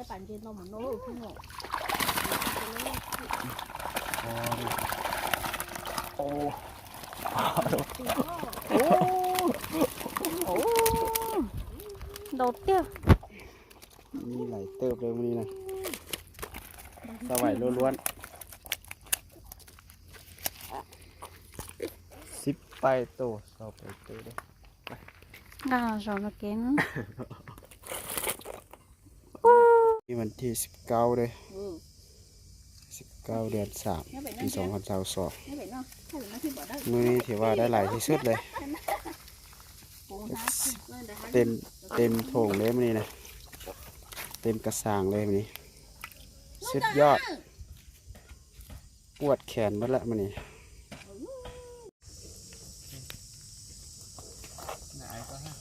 ปั่นเย็นเราเหมือนโน้ตพี่หนู โอ้ โอ้โดดเตี้ย มีไหลเติบเลยวันนี้นะสวายล้วนๆ10 ไปโต2 ไปโตเด้ น่าสนเก่ง นี่วันที่19เลย19 เดือน 3 ปี 2022มื้อนี้ถือว่าได้หลายที่สุดเลยเต็มโถงเลยมื้อนี้นะเต็มกระสางเลยมื้อนี้สุดยอดปวดแขนหมดละมื้อนี้ไหนก็ฮะ